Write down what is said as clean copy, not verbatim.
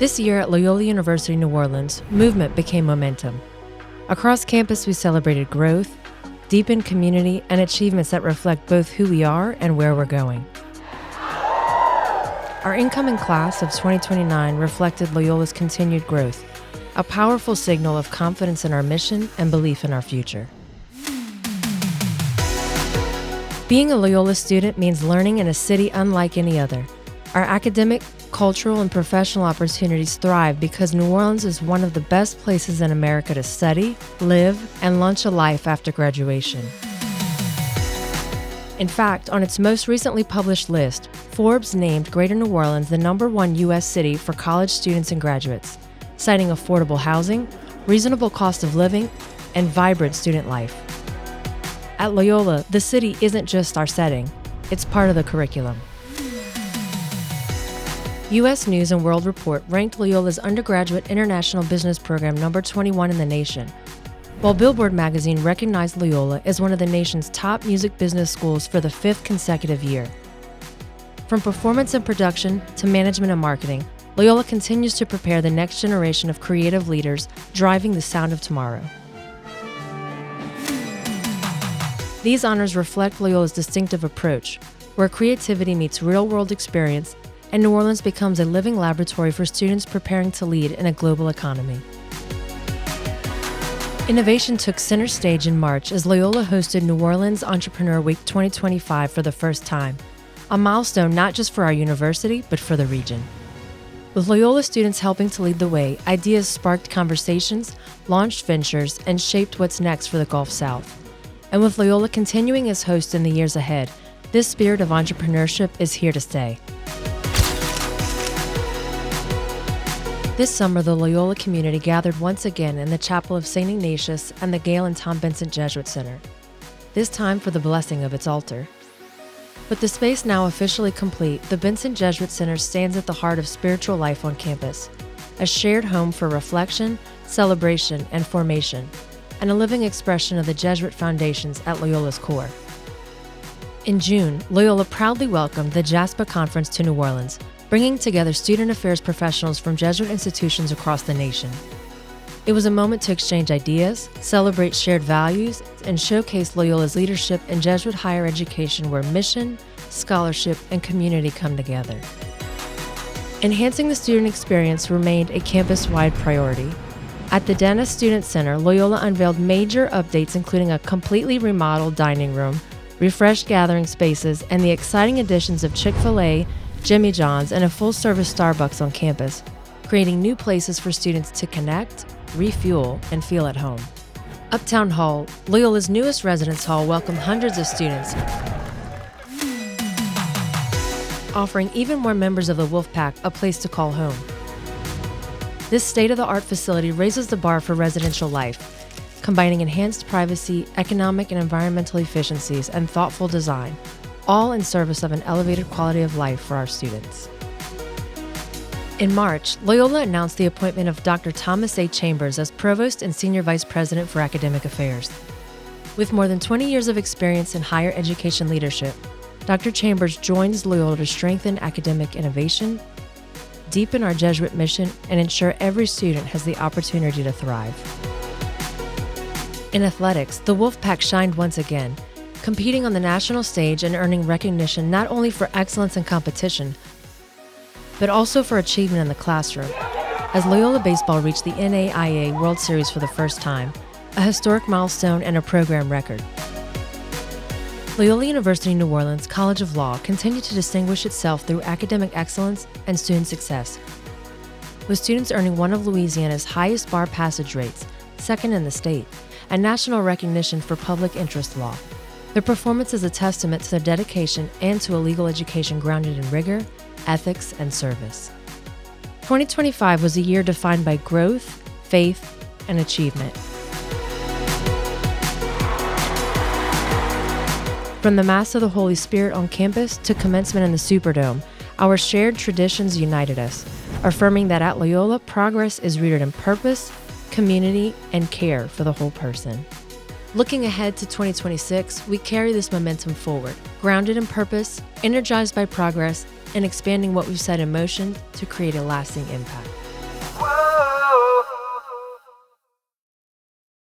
This year at Loyola University New Orleans, movement became momentum. Across campus, we celebrated growth, deepened community, and achievements that reflect both who we are and where we're going. Our incoming class of 2029 reflected Loyola's continued growth, a powerful signal of confidence in our mission and belief in our future. Being a Loyola student means learning in a city unlike any other. Our academic, cultural, and professional opportunities thrive because New Orleans is one of the best places in America to study, live, and launch a life after graduation. In fact, on its most recently published list, Forbes named Greater New Orleans the #1 U.S. city for college students and graduates, citing affordable housing, reasonable cost of living, and vibrant student life. At Loyola, the city isn't just our setting, it's part of the curriculum. U.S. News & World Report ranked Loyola's undergraduate international business program number 21 in the nation, while Billboard magazine recognized Loyola as one of the nation's top music business schools for the 5th consecutive year. From performance and production to management and marketing, Loyola continues to prepare the next generation of creative leaders driving the sound of tomorrow. These honors reflect Loyola's distinctive approach, where creativity meets real-world experience and New Orleans becomes a living laboratory for students preparing to lead in a global economy. Innovation took center stage in March as Loyola hosted New Orleans Entrepreneur Week 2025 for the first time, a milestone not just for our university, but for the region. With Loyola students helping to lead the way, ideas sparked conversations, launched ventures, and shaped what's next for the Gulf South. And with Loyola continuing as host in the years ahead, this spirit of entrepreneurship is here to stay. This summer, the Loyola community gathered once again in the chapel of St. Ignatius and the Gail and Tom Benson Jesuit Center, this time for the blessing of its altar. With the space now officially complete, the Benson Jesuit Center stands at the heart of spiritual life on campus, a shared home for reflection, celebration, and formation, and a living expression of the Jesuit foundations at Loyola's core. In June, Loyola proudly welcomed the JASPA Conference to New Orleans, bringing together student affairs professionals from Jesuit institutions across the nation. It was a moment to exchange ideas, celebrate shared values, and showcase Loyola's leadership in Jesuit higher education where mission, scholarship, and community come together. Enhancing the student experience remained a campus-wide priority. At the Dennis Student Center, Loyola unveiled major updates including a completely remodeled dining room, refreshed gathering spaces, and the exciting additions of Chick-fil-A, Jimmy John's, and a full-service Starbucks on campus, creating new places for students to connect, refuel, and feel at home. Uptown Hall, Loyola's newest residence hall, welcomed hundreds of students, offering even more members of the Wolfpack a place to call home. This state-of-the-art facility raises the bar for residential life, combining enhanced privacy, economic and environmental efficiencies, and thoughtful design, all in service of an elevated quality of life for our students. In March, Loyola announced the appointment of Dr. Thomas A. Chambers as Provost and Senior Vice President for Academic Affairs. With more than 20 years of experience in higher education leadership, Dr. Chambers joins Loyola to strengthen academic innovation, deepen our Jesuit mission, and ensure every student has the opportunity to thrive. In athletics, the Wolfpack shined once again, competing on the national stage and earning recognition not only for excellence in competition, but also for achievement in the classroom, as Loyola Baseball reached the NAIA World Series for the first time, a historic milestone and a program record. Loyola University New Orleans College of Law continued to distinguish itself through academic excellence and student success, with students earning one of Louisiana's highest bar passage rates, second in the state, and national recognition for public interest law. Their performance is a testament to their dedication and to a legal education grounded in rigor, ethics, and service. 2025 was a year defined by growth, faith, and achievement. From the Mass of the Holy Spirit on campus to commencement in the Superdome, our shared traditions united us, affirming that at Loyola, progress is rooted in purpose, community, and care for the whole person. Looking ahead to 2026, we carry this momentum forward, grounded in purpose, energized by progress, and expanding what we've set in motion to create a lasting impact.